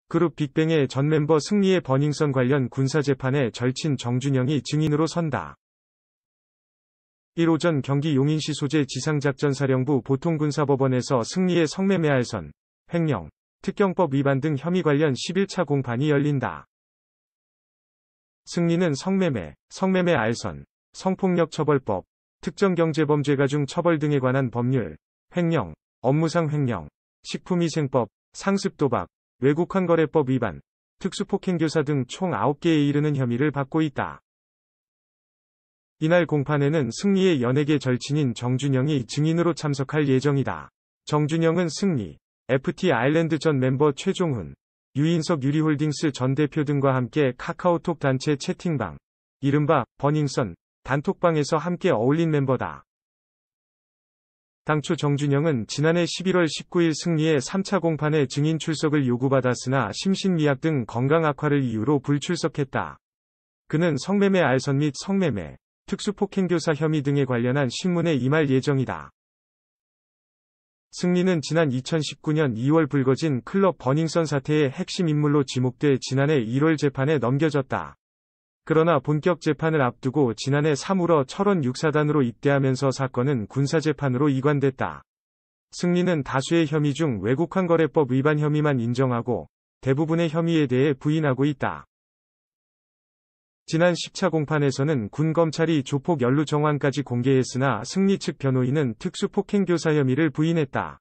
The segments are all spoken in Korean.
그룹 빅뱅의 전 멤버 승리의 버닝썬 관련 군사재판에 절친 정준영이 증인으로 선다. 1 오전 경기 용인시 소재 지상작전사령부 보통군사법원에서 승리의 성매매 알선, 횡령, 특경법 위반 등 혐의 관련 11차 공판이 열린다. 승리는 성매매 알선, 성폭력처벌법, 특정경제범죄가 중 처벌 등에 관한 법률, 횡령, 업무상 횡령, 식품위생법, 상습도박, 외국환거래법 위반, 특수폭행교사 등 총 9개에 이르는 혐의를 받고 있다. 이날 공판에는 승리의 연예계 절친인 정준영이 증인으로 참석할 예정이다. 정준영은 승리, FT 아일랜드 전 멤버 최종훈, 유인석 유리홀딩스 전 대표 등과 함께 카카오톡 단체 채팅방, 이른바 버닝썬 단톡방에서 함께 어울린 멤버다. 당초 정준영은 지난해 11월 19일 승리의 3차 공판에 증인 출석을 요구받았으나 심신미약 등 건강 악화를 이유로 불출석했다. 그는 성매매 알선 및 성매매, 특수폭행교사 혐의 등에 관련한 신문에 임할 예정이다. 승리는 지난 2019년 2월 불거진 클럽 버닝썬 사태의 핵심 인물로 지목돼 지난해 1월 재판에 넘겨졌다. 그러나 본격 재판을 앞두고 지난해 3월어 철원 6사단으로 입대하면서 사건은 군사재판으로 이관됐다. 승리는 다수의 혐의 중 외국환거래법 위반 혐의만 인정하고 대부분의 혐의에 대해 부인하고 있다. 지난 10차 공판에서는 군 검찰이 조폭 연루 정황까지 공개했으나 승리 측 변호인은 특수폭행교사 혐의를 부인했다.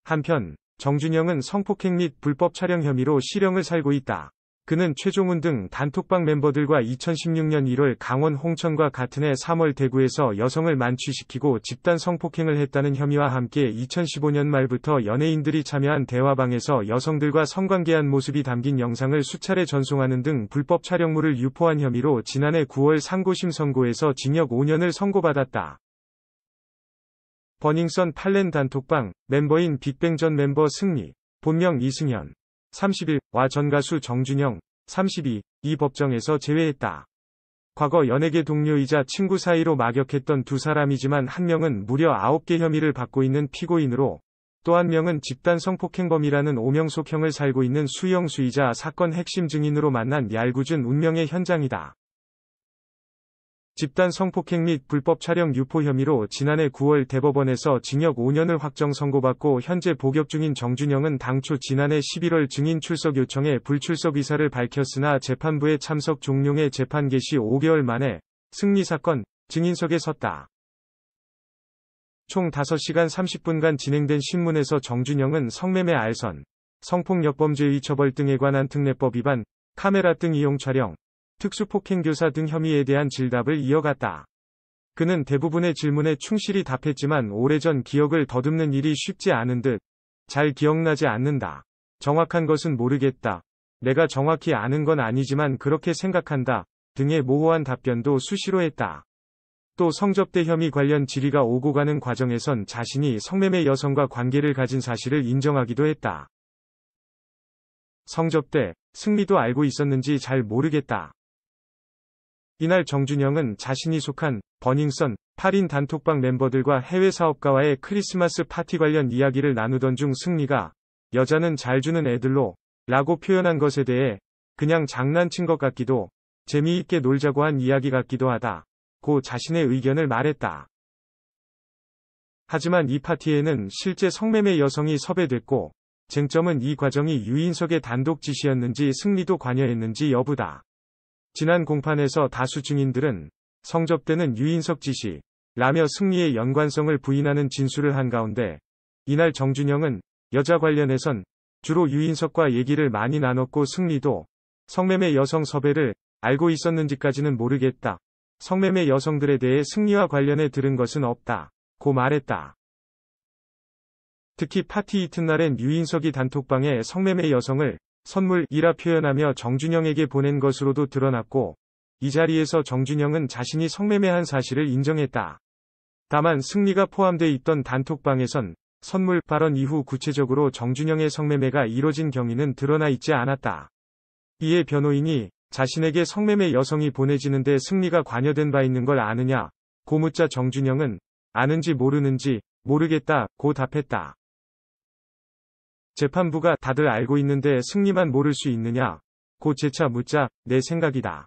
한편 정준영은 성폭행 및 불법 촬영 혐의로 실형을 살고 있다. 그는 최종훈 등 단톡방 멤버들과 2016년 1월 강원 홍천과 같은 해 3월 대구에서 여성을 만취시키고 집단 성폭행을 했다는 혐의와 함께 2015년 말부터 연예인들이 참여한 대화방에서 여성들과 성관계한 모습이 담긴 영상을 수차례 전송하는 등 불법 촬영물을 유포한 혐의로 지난해 9월 상고심 선고에서 징역 5년을 선고받았다. 버닝썬 팔렌 단톡방 멤버인 빅뱅 전 멤버 승리, 본명 이승현 31와 전 가수 정준영 32, 이 법정에서 제외했다. 과거 연예계 동료이자 친구 사이로 막역했던 두 사람이지만 한 명은 무려 9개 혐의를 받고 있는 피고인으로 또 한 명은 집단 성폭행범이라는 오명속형을 살고 있는 수형수이자 사건 핵심 증인으로 만난 얄궂은 운명의 현장이다. 집단 성폭행 및 불법 촬영 유포 혐의로 지난해 9월 대법원에서 징역 5년을 확정 선고받고 현재 복역 중인 정준영은 당초 지난해 11월 증인 출석 요청에 불출석 의사를 밝혔으나 재판부의 참석 종용에 재판 개시 5개월 만에 승리 사건 증인석에 섰다. 총 5시간 30분간 진행된 신문에서 정준영은 성매매 알선, 성폭력범죄의 처벌 등에 관한 특례법 위반, 카메라 등 이용 촬영, 특수폭행교사 등 혐의에 대한 질답을 이어갔다. 그는 대부분의 질문에 충실히 답했지만 오래전 기억을 더듬는 일이 쉽지 않은 듯 잘 기억나지 않는다. 정확한 것은 모르겠다. 내가 정확히 아는 건 아니지만 그렇게 생각한다. 등의 모호한 답변도 수시로 했다. 또 성접대 혐의 관련 질의가 오고 가는 과정에선 자신이 성매매 여성과 관계를 가진 사실을 인정하기도 했다. 성접대, 승리도 알고 있었는지 잘 모르겠다. 이날 정준영은 자신이 속한 버닝썬 8인 단톡방 멤버들과 해외 사업가와의 크리스마스 파티 관련 이야기를 나누던 중 승리가 여자는 잘 주는 애들로 라고 표현한 것에 대해 그냥 장난친 것 같기도 재미있게 놀자고 한 이야기 같기도 하다 고 자신의 의견을 말했다. 하지만 이 파티에는 실제 성매매 여성이 섭외됐고 쟁점은 이 과정이 유인석의 단독 지시였는지 승리도 관여했는지 여부다. 지난 공판에서 다수 증인들은 성접대는 유인석 지시, 라며 승리의 연관성을 부인하는 진술을 한 가운데 이날 정준영은 여자 관련해선 주로 유인석과 얘기를 많이 나눴고 승리도 성매매 여성 섭외를 알고 있었는지까지는 모르겠다. 성매매 여성들에 대해 승리와 관련해 들은 것은 없다. 고 말했다. 특히 파티 이튿날엔 유인석이 단톡방에 성매매 여성을 선물이라 표현하며 정준영에게 보낸 것으로도 드러났고 이 자리에서 정준영은 자신이 성매매한 사실을 인정했다. 다만 승리가 포함돼 있던 단톡방에선 선물 발언 이후 구체적으로 정준영의 성매매가 이뤄진 경위는 드러나 있지 않았다. 이에 변호인이 자신에게 성매매 여성이 보내지는데 승리가 관여된 바 있는 걸 아느냐 고 묻자 정준영은 아는지 모르는지 모르겠다 고 답했다. 재판부가 다들 알고 있는데 승리만 모를 수 있느냐? 고 재차 묻자 내 생각이다.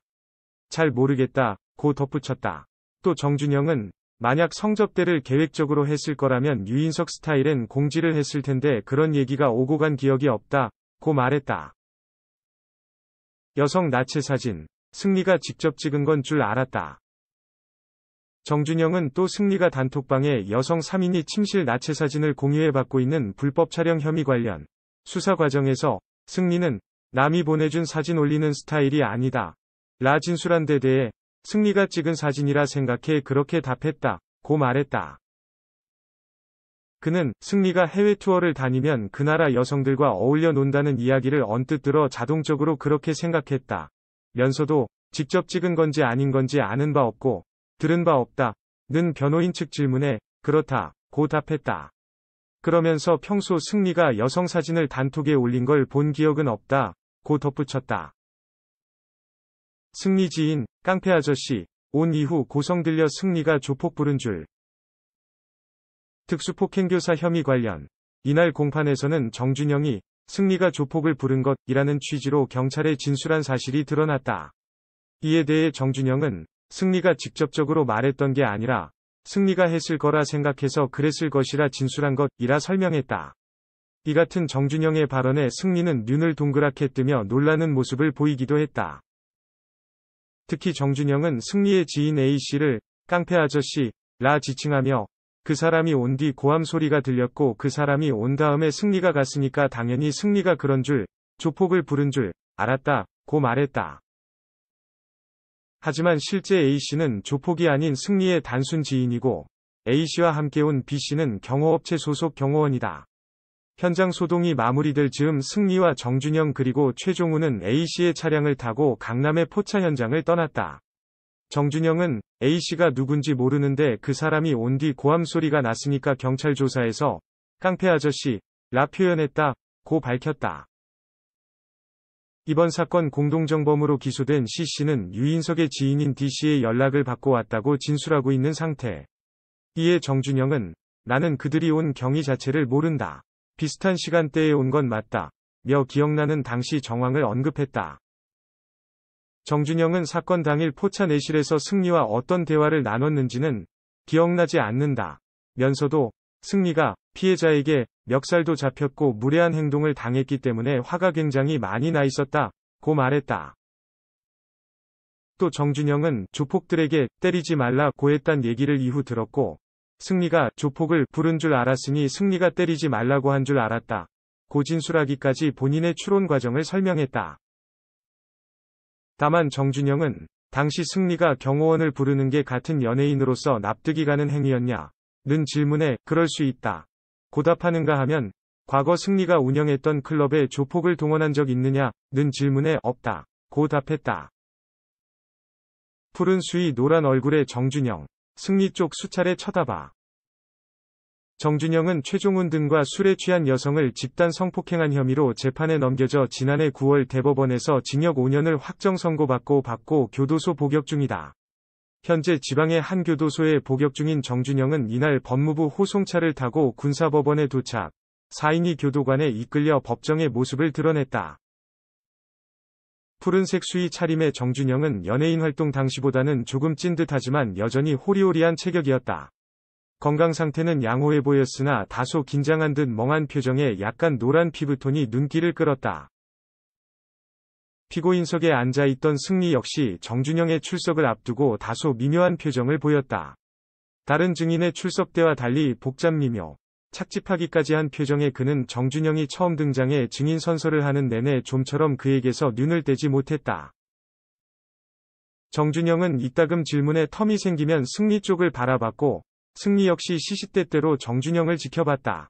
잘 모르겠다. 고 덧붙였다. 또 정준영은 만약 성접대를 계획적으로 했을 거라면 유인석 스타일엔 공지를 했을 텐데 그런 얘기가 오고 간 기억이 없다. 고 말했다. 여성 나체 사진. 승리가 직접 찍은 건 줄 알았다. 정준영은 또 승리가 단톡방에 여성 3인이 침실 나체 사진을 공유해받고 있는 불법 촬영 혐의 관련 수사 과정에서 승리는 남이 보내준 사진 올리는 스타일이 아니다. 라 진술한 데 대해 승리가 찍은 사진이라 생각해 그렇게 답했다. 고 말했다. 그는 승리가 해외 투어를 다니면 그 나라 여성들과 어울려 논다는 이야기를 언뜻 들어 자동적으로 그렇게 생각했다. 면서도 직접 찍은 건지 아닌 건지 아는 바 없고 들은 바 없다. 는 변호인 측 질문에 그렇다. 고 답했다. 그러면서 평소 승리가 여성 사진을 단톡에 올린 걸 본 기억은 없다. 고 덧붙였다. 승리 지인 깡패 아저씨 온 이후 고성 들려 승리가 조폭 부른 줄. 특수폭행교사 혐의 관련 이날 공판에서는 정준영이 승리가 조폭을 부른 것이라는 취지로 경찰에 진술한 사실이 드러났다. 이에 대해 정준영은 승리가 직접적으로 말했던 게 아니라 승리가 했을 거라 생각해서 그랬을 것이라 진술한 것이라 설명했다. 이 같은 정준영의 발언에 승리는 눈을 동그랗게 뜨며 놀라는 모습을 보이기도 했다. 특히 정준영은 승리의 지인 A씨를 깡패 아저씨라 지칭하며 그 사람이 온 뒤 고함 소리가 들렸고 그 사람이 온 다음에 승리가 갔으니까 당연히 승리가 그런 줄, 조폭을 부른 줄 알았다. 고 말했다. 하지만 실제 A씨는 조폭이 아닌 승리의 단순 지인이고 A씨와 함께 온 B씨는 경호업체 소속 경호원이다. 현장 소동이 마무리될 즈음 승리와 정준영 그리고 최종우는 A씨의 차량을 타고 강남의 포차 현장을 떠났다. 정준영은 A씨가 누군지 모르는데 그 사람이 온 뒤 고함 소리가 났으니까 경찰 조사에서 깡패 아저씨라 표현했다. 고 밝혔다. 이번 사건 공동정범으로 기소된 C씨는 유인석의 지인인 D씨의 연락을 받고 왔다고 진술하고 있는 상태. 이에 정준영은 나는 그들이 온 경위 자체를 모른다. 비슷한 시간대에 온 건 맞다. 며 기억나는 당시 정황을 언급했다. 정준영은 사건 당일 포차 내실에서 승리와 어떤 대화를 나눴는지는 기억나지 않는다. 면서도 승리가 피해자에게 멱살도 잡혔고 무례한 행동을 당했기 때문에 화가 굉장히 많이 나 있었다. 고 말했다. 또 정준영은 조폭들에게 때리지 말라고 했단 얘기를 이후 들었고 승리가 조폭을 부른 줄 알았으니 승리가 때리지 말라고 한 줄 알았다. 고 진술하기까지 본인의 추론 과정을 설명했다. 다만 정준영은 당시 승리가 경호원을 부르는 게 같은 연예인으로서 납득이 가는 행위였냐? 는 질문에 그럴 수 있다. 고답하는가 하면 과거 승리가 운영했던 클럽에 조폭을 동원한 적 있느냐? 는 질문에 없다. 고 답했다. 푸른 수위 노란 얼굴의 정준영. 승리 쪽 수차례 쳐다봐. 정준영은 최종훈 등과 술에 취한 여성을 집단 성폭행한 혐의로 재판에 넘겨져 지난해 9월 대법원에서 징역 5년을 확정 선고받고 교도소 복역 중이다. 현재 지방의 한 교도소에 복역 중인 정준영은 이날 법무부 호송차를 타고 군사법원에 도착. 4인이 교도관에 이끌려 법정의 모습을 드러냈다. 푸른색 수의 차림의 정준영은 연예인 활동 당시보다는 조금 찐 듯하지만 여전히 호리호리한 체격이었다. 건강 상태는 양호해 보였으나 다소 긴장한 듯 멍한 표정에 약간 노란 피부톤이 눈길을 끌었다. 피고인석에 앉아있던 승리 역시 정준영의 출석을 앞두고 다소 미묘한 표정을 보였다. 다른 증인의 출석 때와 달리 복잡 미묘, 착집하기까지 한 표정의 그는 정준영이 처음 등장해 증인 선서를 하는 내내 좀처럼 그에게서 눈을 떼지 못했다. 정준영은 이따금 질문에 텀이 생기면 승리 쪽을 바라봤고 승리 역시 시시때때로 정준영을 지켜봤다.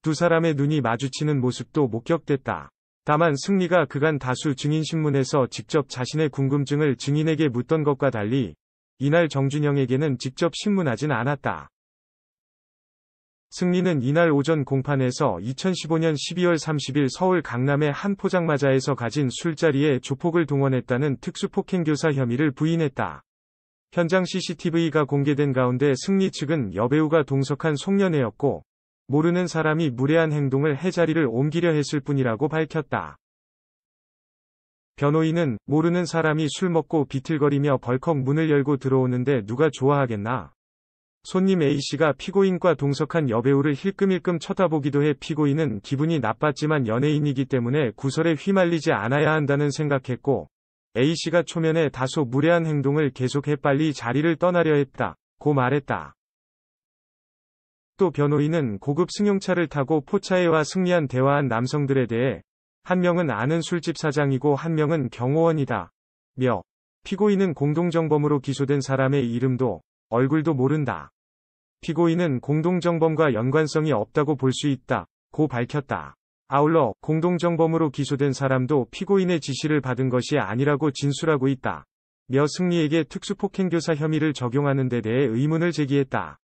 두 사람의 눈이 마주치는 모습도 목격됐다. 다만 승리가 그간 다수 증인신문에서 직접 자신의 궁금증을 증인에게 묻던 것과 달리 이날 정준영에게는 직접 신문하진 않았다. 승리는 이날 오전 공판에서 2015년 12월 30일 서울 강남의 한 포장마차에서 가진 술자리에 조폭을 동원했다는 특수폭행교사 혐의를 부인했다. 현장 CCTV가 공개된 가운데 승리 측은 여배우가 동석한 송년회였고 모르는 사람이 무례한 행동을 해 자리를 옮기려 했을 뿐이라고 밝혔다. 변호인은 모르는 사람이 술 먹고 비틀거리며 벌컥 문을 열고 들어오는데 누가 좋아하겠나? 손님 A씨가 피고인과 동석한 여배우를 힐끔힐끔 쳐다보기도 해 피고인은 기분이 나빴지만 연예인이기 때문에 구설에 휘말리지 않아야 한다는 생각했고, A씨가 초면에 다소 무례한 행동을 계속해 빨리 자리를 떠나려 했다. 고 말했다. 또 변호인은 고급 승용차를 타고 포차에와 승리한 대화한 남성들에 대해 한 명은 아는 술집 사장이고 한 명은 경호원이다. 며 피고인은 공동정범으로 기소된 사람의 이름도 얼굴도 모른다. 피고인은 공동정범과 연관성이 없다고 볼 수 있다. 고 밝혔다. 아울러 공동정범으로 기소된 사람도 피고인의 지시를 받은 것이 아니라고 진술하고 있다. 며 승리에게 특수폭행교사 혐의를 적용하는 데 대해 의문을 제기했다.